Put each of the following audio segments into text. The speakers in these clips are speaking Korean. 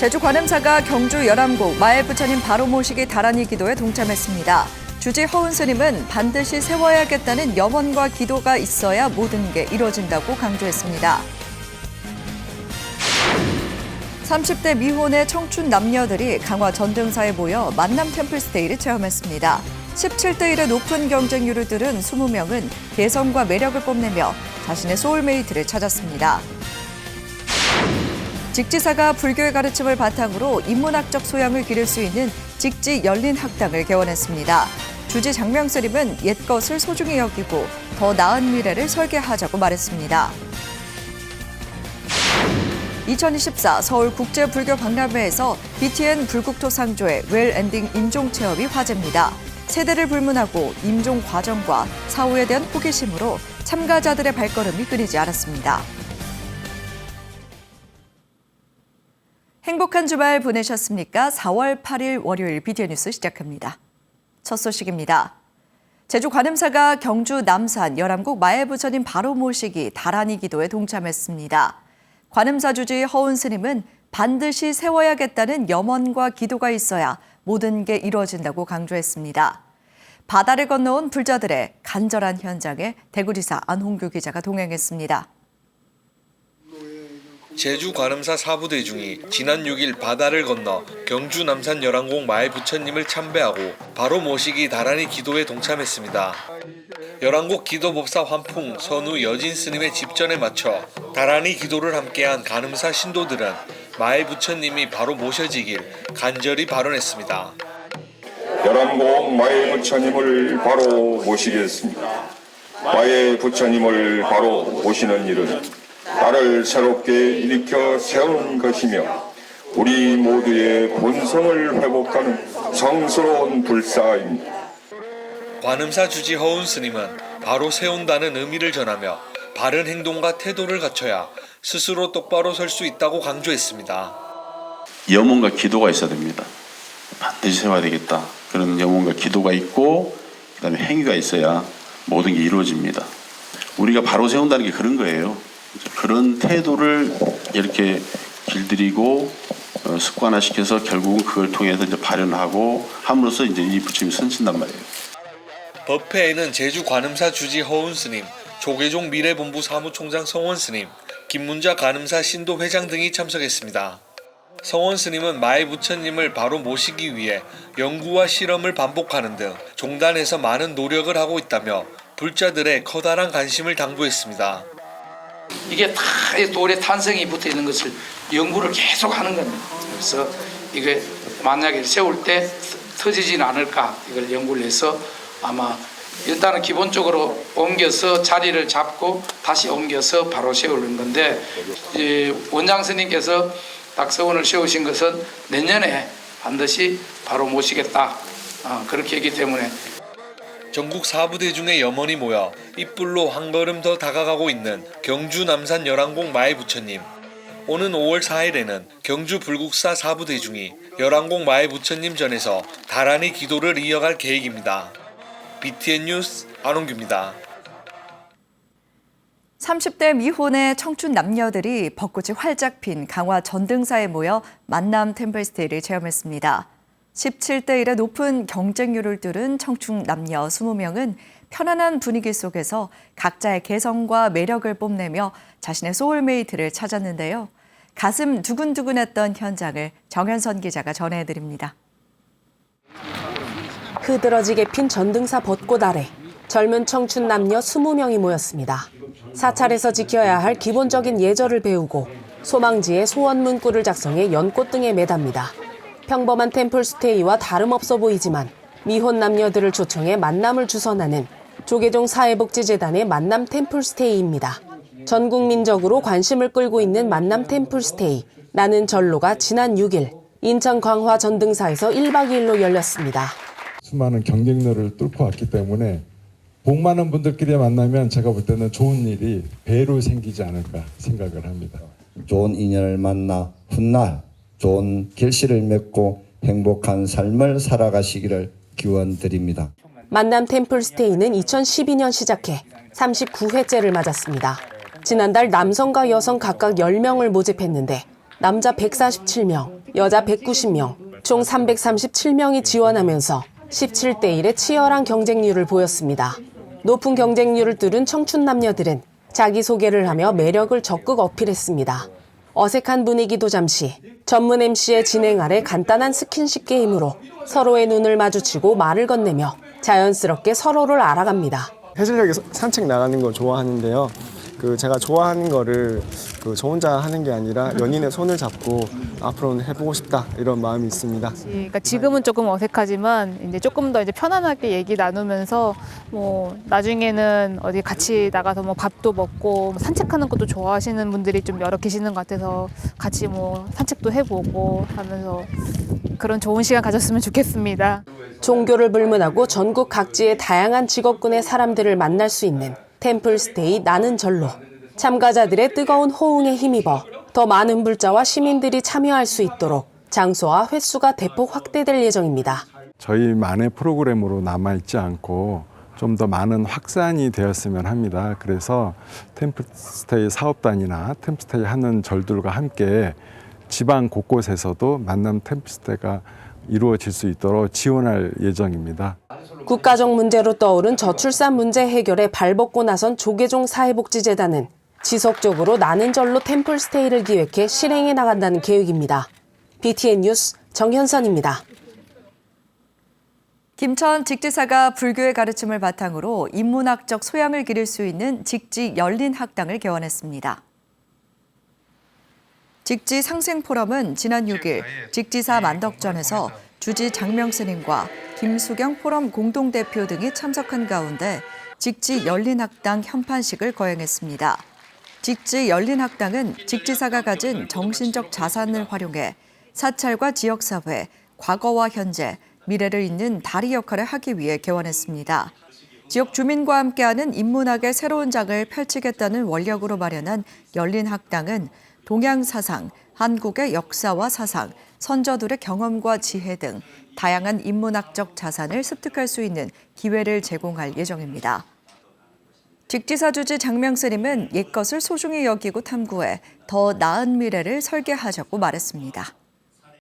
제주 관음사가 경주 열암곡 마엘 부처님 바로 모시기 다란이 기도에 동참했습니다. 주지 허운 스님은 반드시 세워야겠다는 염원과 기도가 있어야 모든 게 이뤄진다고 강조했습니다. 30대 미혼의 청춘 남녀들이 강화 전등사에 모여 만남 템플스테이를 체험했습니다. 17대 1의 높은 경쟁률을 뚫은 20명은 개성과 매력을 뽐내며 자신의 소울메이트를 찾았습니다. 직지사가 불교의 가르침을 바탕으로 인문학적 소양을 기를 수 있는 직지 열린 학당을 개원했습니다. 주지 장명스님은 옛것을 소중히 여기고 더 나은 미래를 설계하자고 말했습니다. 2024 서울국제불교박람회에서 BTN 불국토 상조의 웰엔딩 임종체험이 화제입니다. 세대를 불문하고 임종 과정과 사후에 대한 호기심으로 참가자들의 발걸음이 끊이지 않았습니다. 행복한 주말 보내셨습니까? 4월 8일 월요일 BTN 뉴스 시작합니다. 첫 소식입니다. 제주 관음사가 경주 남산 열암곡 마엘 부처님 바로 모시기 다란이 기도에 동참했습니다. 관음사 주지 허운 스님은 반드시 세워야겠다는 염원과 기도가 있어야 모든 게 이루어진다고 강조했습니다. 바다를 건너온 불자들의 간절한 현장에 대구지사 안홍규 기자가 동행했습니다. 제주 관음사 사부대중이 지난 6일 바다를 건너 경주 남산 열암곡 마엘 부처님을 참배하고 바로 모시기 다란이 기도에 동참했습니다. 열암곡 기도법사 환풍 선우 여진 스님의 집전에 맞춰 다란이 기도를 함께한 관음사 신도들은 마엘 부처님이 바로 모셔지길 간절히 발언했습니다. 열암곡 마엘 부처님을 바로 모시겠습니다. 마엘 부처님을 바로 모시는 일은 나를 새롭게 일으켜 세우는 것이며 우리 모두의 본성을 회복하는 성스러운 불사입니다. 관음사 주지 허운 스님은 바로 세운다는 의미를 전하며 바른 행동과 태도를 갖춰야 스스로 똑바로 설 수 있다고 강조했습니다. 염원과 기도가 있어야 됩니다. 반드시 세워야 되겠다. 그런 염원과 기도가 있고 그다음에 행위가 있어야 모든 게 이루어집니다. 우리가 바로 세운다는 게 그런 거예요. 그런 태도를 이렇게 길들이고 습관화시켜서 결국은 그걸 통해서 이제 발현하고 함으로써 이제 이 부처님이 선친단 말이에요. 법회에는 제주 관음사 주지 허운 스님, 조계종 미래본부 사무총장 성원 스님, 김문자 관음사 신도 회장 등이 참석했습니다. 성원 스님은 마엘 부처님을 바로 모시기 위해 연구와 실험을 반복하는 등 종단에서 많은 노력을 하고 있다며 불자들의 커다란 관심을 당부했습니다. 이게 다 돌에 탄성이 붙어 있는 것을 연구를 계속 하는 겁니다. 그래서 이게 만약에 세울 때 터지지는 않을까 이걸 연구를 해서 아마 일단은 기본적으로 옮겨서 자리를 잡고 다시 옮겨서 바로 세우는 건데 원장 스님께서 딱서원을 세우신 것은 내년에 반드시 바로 모시겠다 그렇게 했기 때문에 전국 사부대중의 염원이 모여 잇불로 한 걸음 더 다가가고 있는 경주 남산 열암곡 마엘 부처님. 오는 5월 4일에는 경주 불국사 사부대중이 열암곡 마엘 부처님 전에서 다란이 기도를 이어갈 계획입니다. BTN 뉴스 안홍규입니다. 30대 미혼의 청춘 남녀들이 벚꽃이 활짝 핀 강화 전등사에 모여 만남 템플스테이를 체험했습니다. 17대 1의 높은 경쟁률을 뚫은 청춘 남녀 20명은 편안한 분위기 속에서 각자의 개성과 매력을 뽐내며 자신의 소울메이트를 찾았는데요. 가슴 두근두근했던 현장을 정현선 기자가 전해드립니다. 흐드러지게 핀 전등사 벚꽃 아래 젊은 청춘 남녀 20명이 모였습니다. 사찰에서 지켜야 할 기본적인 예절을 배우고 소망지에 소원 문구를 작성해 연꽃 등에 매답니다. 평범한 템플스테이와 다름없어 보이지만 미혼 남녀들을 초청해 만남을 주선하는 조계종 사회복지재단의 만남 템플스테이입니다. 전 국민적으로 관심을 끌고 있는 만남 템플스테이 나는 절로가 지난 6일 인천 광화 전등사에서 1박 2일로 열렸습니다. 수많은 경쟁률을 뚫고 왔기 때문에 복 많은 분들끼리 만나면 제가 볼 때는 좋은 일이 배로 생기지 않을까 생각을 합니다. 좋은 인연을 만나 훗날 좋은 결실을 맺고 행복한 삶을 살아가시기를 기원드립니다. 만남 템플스테이는 2012년 시작해 39회째를 맞았습니다. 지난달 남성과 여성 각각 10명을 모집했는데 남자 147명, 여자 190명, 총 337명이 지원하면서 17대 1의 치열한 경쟁률을 보였습니다. 높은 경쟁률을 뚫은 청춘 남녀들은 자기소개를 하며 매력을 적극 어필했습니다. 어색한 분위기도 잠시 전문 MC의 진행 아래 간단한 스킨십 게임으로 서로의 눈을 마주치고 말을 건네며 자연스럽게 서로를 알아갑니다. 해질녘에 산책 나가는 걸 좋아하는데요. 제가 좋아하는 거를 저 혼자 하는 게 아니라 연인의 손을 잡고 앞으로는 해보고 싶다 이런 마음이 있습니다. 그러니까 지금은 조금 어색하지만 이제 조금 더 편안하게 얘기 나누면서 뭐 나중에는 어디 같이 나가서 뭐 밥도 먹고 산책하는 것도 좋아하시는 분들이 좀 여러 계시는 것 같아서 같이 뭐 산책도 해보고 하면서 그런 좋은 시간 가졌으면 좋겠습니다. 종교를 불문하고 전국 각지의 다양한 직업군의 사람들을 만날 수 있는 템플스테이 나는 절로. 참가자들의 뜨거운 호응에 힘입어 더 많은 불자와 시민들이 참여할 수 있도록 장소와 횟수가 대폭 확대될 예정입니다. 저희만의 프로그램으로 남아있지 않고 좀 더 많은 확산이 되었으면 합니다. 그래서 템플스테이 사업단이나 템플스테이 하는 절들과 함께 지방 곳곳에서도 만남 템플스테이가 이루어질 수 있도록 지원할 예정입니다. 국가적 문제로 떠오른 저출산 문제 해결에 발벗고 나선 조계종 사회복지재단은 지속적으로 나는 절로 템플스테이를 기획해 실행해 나간다는 계획입니다. BTN 뉴스 정현선입니다. 김천 직지사가 불교의 가르침을 바탕으로 인문학적 소양을 기를 수 있는 직지 열린 학당을 개원했습니다. 직지 상생포럼은 지난 6일 직지사 만덕전에서 주지 장명스님과 김수경 포럼 공동대표 등이 참석한 가운데 직지 열린학당 현판식을 거행했습니다. 직지 열린학당은 직지사가 가진 정신적 자산을 활용해 사찰과 지역사회, 과거와 현재, 미래를 잇는 다리 역할을 하기 위해 개원했습니다. 지역 주민과 함께하는 인문학의 새로운 장을 펼치겠다는 원력으로 마련한 열린학당은 동양 사상, 한국의 역사와 사상, 선조들의 경험과 지혜 등 다양한 인문학적 자산을 습득할 수 있는 기회를 제공할 예정입니다. 직지사 주지 장명스님은 옛것을 소중히 여기고 탐구해 더 나은 미래를 설계하자고 말했습니다.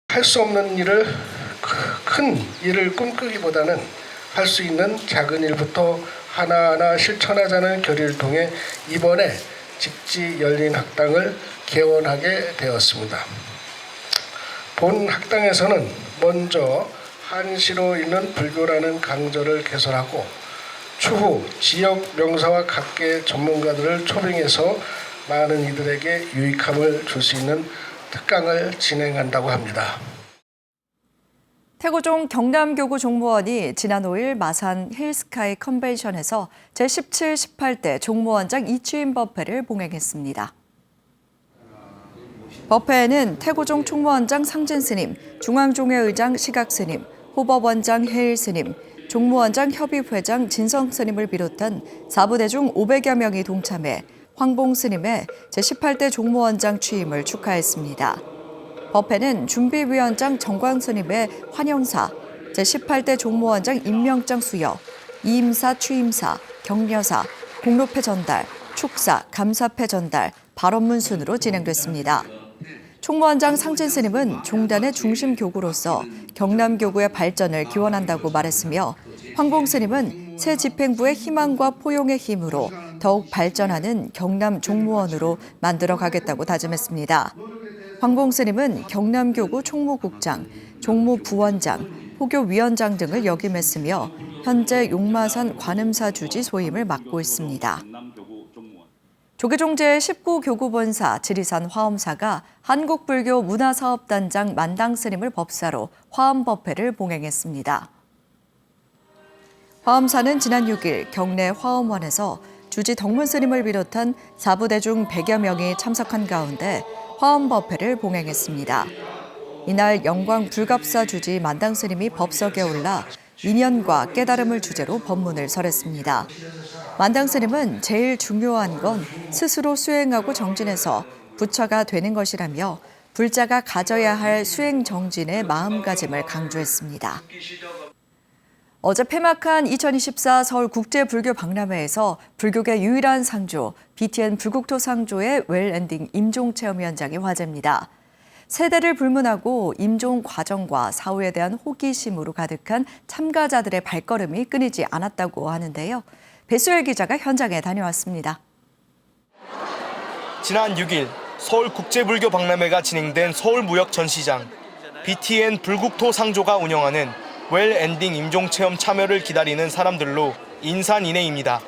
할 수 없는 일을 큰 일을 꿈꾸기보다는 할 수 있는 작은 일부터 하나하나 실천하자는 결의를 통해 이번에 직지 열린 학당을 개원하게 되었습니다. 본 학당에서는 먼저 한시로 있는 불교라는 강절을 개설하고 추후 지역 명사와 각계 전문가들을 초빙해서 많은 이들에게 유익함을 줄 수 있는 특강을 진행한다고 합니다. 태고종 경남교구 종무원이 지난 5일 마산 힐스카이 컨벤션에서 제17, 18대 종무원장 이취임 법회를 봉행했습니다. 법회에는 태고종 총무원장 상진스님, 중앙종회의장 시각스님, 호법원장 해일스님, 종무원장 협의회장 진성스님을 비롯한 4부대 중 500여 명이 동참해 황봉스님의 제18대 종무원장 취임을 축하했습니다. 법회는 준비위원장 정광스님의 환영사, 제18대 종무원장 임명장 수여, 이임사 취임사, 격려사, 공로패 전달, 축사, 감사패 전달, 발언문 순으로 진행됐습니다. 총무원장 상진스님은 종단의 중심 교구로서 경남교구의 발전을 기원한다고 말했으며 황봉스님은 새 집행부의 희망과 포용의 힘으로 더욱 발전하는 경남 종무원으로 만들어가겠다고 다짐했습니다. 황봉스님은 경남교구 총무국장, 종무부원장, 포교위원장 등을 역임했으며 현재 용마산 관음사 주지 소임을 맡고 있습니다. 조계종 제19교구본사 지리산 화엄사가 한국불교 문화사업단장 만당스님을 법사로 화엄법회를 봉행했습니다. 화엄사는 지난 6일 경내 화엄원에서 주지 덕문스님을 비롯한 4부대 중 100여 명이 참석한 가운데 화엄법회를 봉행했습니다. 이날 영광 불갑사 주지 만당스님이 법석에 올라 인연과 깨달음을 주제로 법문을 설했습니다. 만당스님은 제일 중요한 건 스스로 수행하고 정진해서 부처가 되는 것이라며 불자가 가져야 할 수행 정진의 마음가짐을 강조했습니다. 어제 폐막한 2024 서울국제불교박람회에서 불교계 유일한 상조, BTN 불국토 상조의 웰엔딩 임종체험 현장이 화제입니다. 세대를 불문하고 임종 과정과 사후에 대한 호기심으로 가득한 참가자들의 발걸음이 끊이지 않았다고 하는데요. 배수열 기자가 현장에 다녀왔습니다. 지난 6일 서울국제불교 박람회가 진행된 서울무역전시장. BTN 불국토 상조가 운영하는 웰엔딩 임종체험 참여를 기다리는 사람들로 인산인해입니다.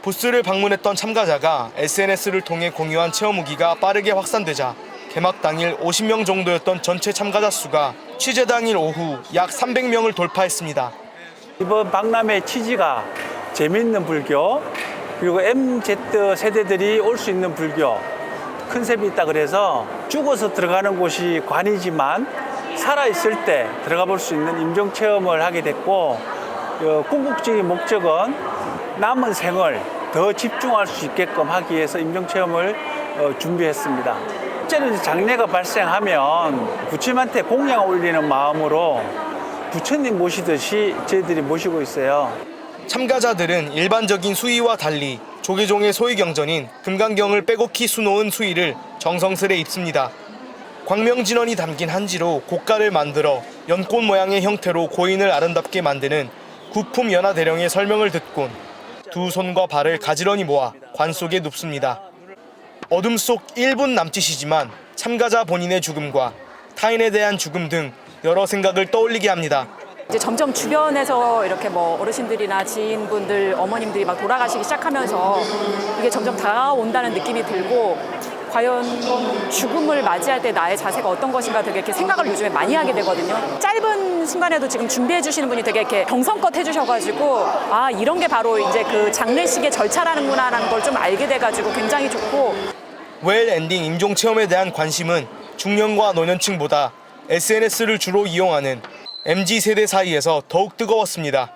부스를 방문했던 참가자가 SNS를 통해 공유한 체험 후기가 빠르게 확산되자 개막 당일 50명 정도였던 전체 참가자 수가 취재 당일 오후 약 300명을 돌파했습니다. 이번 박람회 취지가 재미있는 불교, 그리고 MZ 세대들이 올 수 있는 불교 컨셉이 있다 그래서 죽어서 들어가는 곳이 관이지만 살아있을 때 들어가 볼 수 있는 임종체험을 하게 됐고, 궁극적인 목적은 남은 생을 더 집중할 수 있게끔 하기 위해서 임종체험을 준비했습니다. 실제로 장례가 발생하면 부처님한테 공양 올리는 마음으로 부처님 모시듯이 저희들이 모시고 있어요. 참가자들은 일반적인 수의와 달리 조계종의 소위경전인 금강경을 빼곡히 수놓은 수의를 정성스레 입습니다. 광명진원이 담긴 한지로 고가를 만들어 연꽃 모양의 형태로 고인을 아름답게 만드는 구품 연화대령의 설명을 듣곤 두 손과 발을 가지런히 모아 관 속에 눕습니다. 어둠 속 1분 남짓이지만 참가자 본인의 죽음과 타인에 대한 죽음 등 여러 생각을 떠올리게 합니다. 이제 점점 주변에서 이렇게 뭐 어르신들이나 지인분들, 어머님들이 막 돌아가시기 시작하면서 이게 점점 다가온다는 느낌이 들고, 과연 죽음을 맞이할 때 나의 자세가 어떤 것인가 되게 이렇게 생각을 요즘에 많이 하게 되거든요. 짧은 순간에도 지금 준비해 주시는 분이 되게 이렇게 정성껏 해주셔가지고, 아, 이런 게 바로 이제 그 장례식의 절차라는구나라는 걸 좀 알게 돼가지고 굉장히 좋고. 웰엔딩 임종체험에 대한 관심은 중년과 노년층보다 SNS를 주로 이용하는 MZ세대 사이에서 더욱 뜨거웠습니다.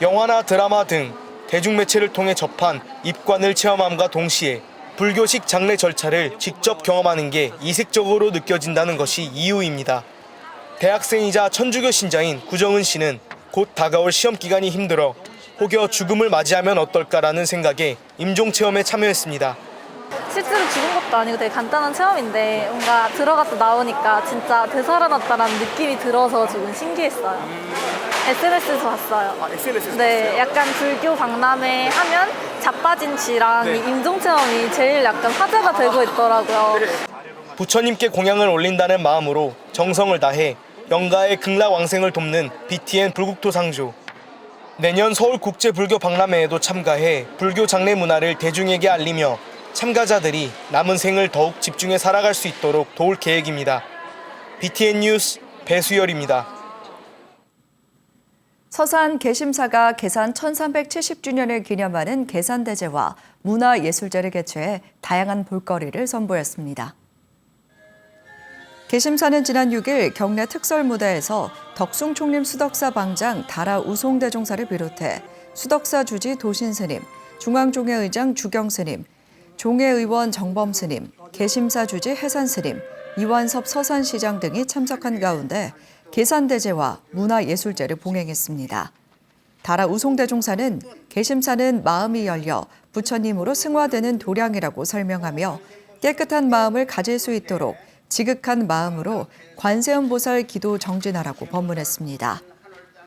영화나 드라마 등 대중매체를 통해 접한 입관을 체험함과 동시에 불교식 장례 절차를 직접 경험하는 게 이색적으로 느껴진다는 것이 이유입니다. 대학생이자 천주교 신자인 구정은 씨는 곧 다가올 시험 기간이 힘들어 혹여 죽음을 맞이하면 어떨까라는 생각에 임종체험에 참여했습니다. 실제로 죽은 것도 아니고 되게 간단한 체험인데 뭔가 들어갔다 나오니까 진짜 되살아났다라는 느낌이 들어서 조금 신기했어요. SNS에서 봤어요. SNS에서 네, 봤어요? 약간 불교 박람회 하면 자빠진 쥐랑 네. 임종체험이 제일 약간 화제가 되고 있더라고요. 부처님께 공양을 올린다는 마음으로 정성을 다해 영가의 극락왕생을 돕는 BTN 불국토 상조. 내년 서울국제불교 박람회에도 참가해 불교 장례 문화를 대중에게 알리며 참가자들이 남은 생을 더욱 집중해 살아갈 수 있도록 도울 계획입니다. BTN 뉴스 배수열입니다. 서산 계심사가 계산 1370주년을 기념하는 계산대제와 문화예술제를 개최해 다양한 볼거리를 선보였습니다. 계심사는 지난 6일 경내 특설무대에서 덕숭총림 수덕사 방장 다라 우송대종사를 비롯해 수덕사 주지 도신스님, 중앙종회의장 주경스님, 종회의원 정범스님, 계심사 주지 해산스님, 이완섭 서산시장 등이 참석한 가운데 계산대제와 문화예술제를 봉행했습니다. 다라 우송대종사는 계심사는 마음이 열려 부처님으로 승화되는 도량이라고 설명하며 깨끗한 마음을 가질 수 있도록 지극한 마음으로 관세음보살 기도 정진하라고 법문했습니다.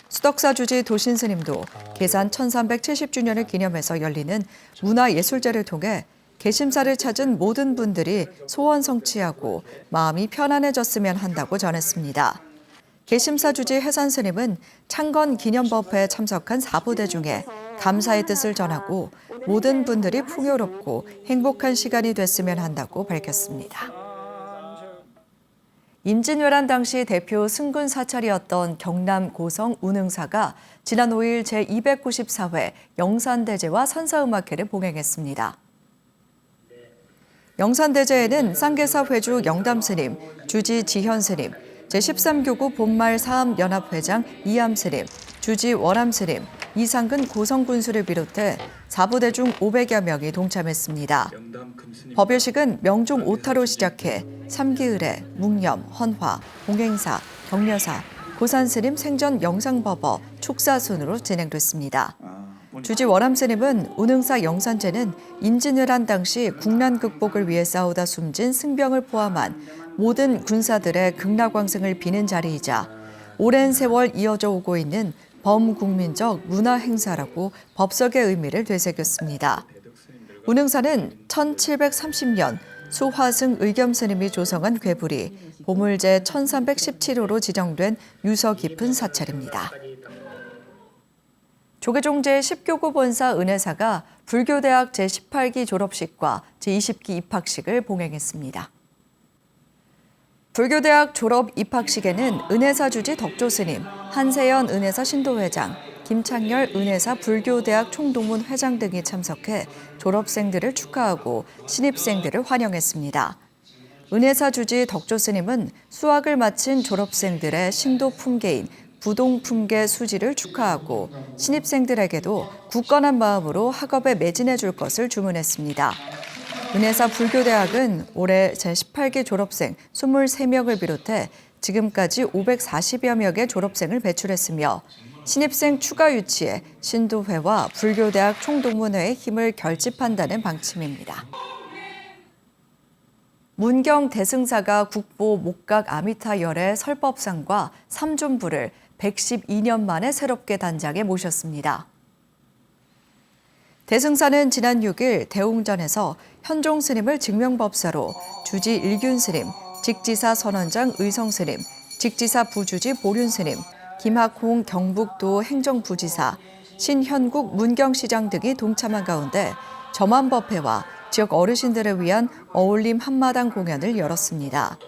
수덕사 주지 도신스님도 계산 1370주년을 기념해서 열리는 문화예술제를 통해 계심사를 찾은 모든 분들이 소원 성취하고 마음이 편안해졌으면 한다고 전했습니다. 계심사 주지 해산스님은 창건 기념법회에 참석한 사부대 중에 감사의 뜻을 전하고 모든 분들이 풍요롭고 행복한 시간이 됐으면 한다고 밝혔습니다. 임진왜란 당시 대표 승군 사찰이었던 경남 고성 운흥사가 지난 5일 제294회 영산대제와 선사음악회를 봉행했습니다. 영산대제에는 쌍계사 회주 영담스님, 주지 지현스님, 제13교구 본말 사암연합회장 이암스님, 주지 월암스님, 이상근 고성군수를 비롯해 사부대 중 500여 명이 동참했습니다. 법요식은 명종 오타로 시작해 삼기의례, 묵념, 헌화, 봉행사, 격려사, 고산스님 생전 영상법어, 축사 순으로 진행됐습니다. 주지 월암스님은 운흥사 영산제는 임진을 한 당시 국난 극복을 위해 싸우다 숨진 승병을 포함한 모든 군사들의 극락왕승을 비는 자리이자 오랜 세월 이어져 오고 있는 범국민적 문화 행사라고 법석의 의미를 되새겼습니다. 운흥사는 1730년 수화승 의겸스님이 조성한 괴불이 보물제 1317호로 지정된 유서 깊은 사찰입니다. 조계종제 10교구 본사 은혜사가 불교대학 제18기 졸업식과 제20기 입학식을 봉행했습니다. 불교대학 졸업 입학식에는 은혜사 주지 덕조스님, 한세연 은혜사 신도회장, 김창열 은혜사 불교대학 총동문 회장 등이 참석해 졸업생들을 축하하고 신입생들을 환영했습니다. 은혜사 주지 덕조스님은 수학을 마친 졸업생들의 신도 품계인 부동 품계 수지를 축하하고 신입생들에게도 굳건한 마음으로 학업에 매진해 줄 것을 주문했습니다. 은혜사 불교대학은 올해 제18기 졸업생 23명을 비롯해 지금까지 540여 명의 졸업생을 배출했으며 신입생 추가 유치에 신도회와 불교대학 총동문회의 힘을 결집한다는 방침입니다. 문경 대승사가 국보 목각 아미타 열애 설법상과 삼존부를 112년 만에 새롭게 단장에 모셨습니다. 대승사는 지난 6일 대웅전에서 현종 스님을 증명법사로 주지 일균 스님, 직지사 선원장 의성 스님, 직지사 부주지 보륜 스님, 김학홍 경북도 행정부지사, 신현국 문경시장 등이 동참한 가운데 점안법회와 지역 어르신들을 위한 어울림 한마당 공연을 열었습니다.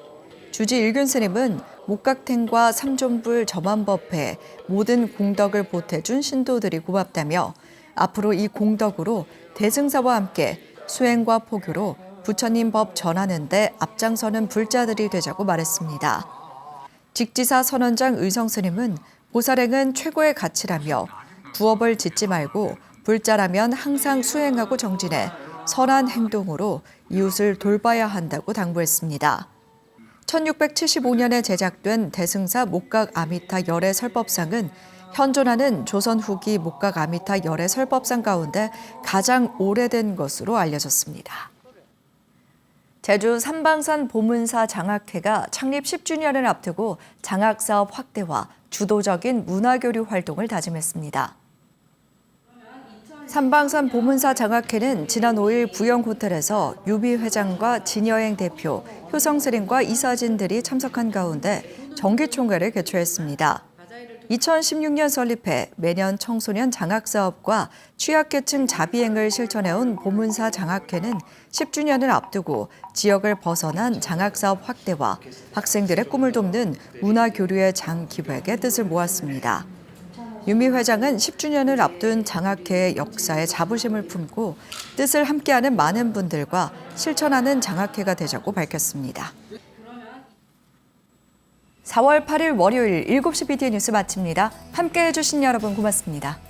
주지 일균 스님은 목각탱과 삼존불 점안법회 모든 공덕을 보태준 신도들이 고맙다며 앞으로 이 공덕으로 대승사와 함께 수행과 포교로 부처님 법 전하는 데 앞장서는 불자들이 되자고 말했습니다. 직지사 선원장 의성 스님은 보살행은 최고의 가치라며 부업을 짓지 말고 불자라면 항상 수행하고 정진해 선한 행동으로 이웃을 돌봐야 한다고 당부했습니다. 1675년에 제작된 대승사 목각 아미타 열애 설법상은 현존하는 조선 후기 목각 아미타 열애 설법상 가운데 가장 오래된 것으로 알려졌습니다. 제주 삼방산 보문사 장학회가 창립 10주년을 앞두고 장학사업 확대와 주도적인 문화교류 활동을 다짐했습니다. 삼방산 보문사 장학회는 지난 5일 부영호텔에서 유비 회장과 진여행 대표, 효성스님과 이사진들이 참석한 가운데 정기총회를 개최했습니다. 2016년 설립해 매년 청소년 장학사업과 취약계층 자비행을 실천해온 보문사 장학회는 10주년을 앞두고 지역을 벗어난 장학사업 확대와 학생들의 꿈을 돕는 문화교류의 장기획의 뜻을 모았습니다. 유미 회장은 10주년을 앞둔 장학회의 역사에 자부심을 품고 뜻을 함께하는 많은 분들과 실천하는 장학회가 되자고 밝혔습니다. 4월 8일 월요일 7시 BTN 뉴스 마칩니다. 함께해 주신 여러분 고맙습니다.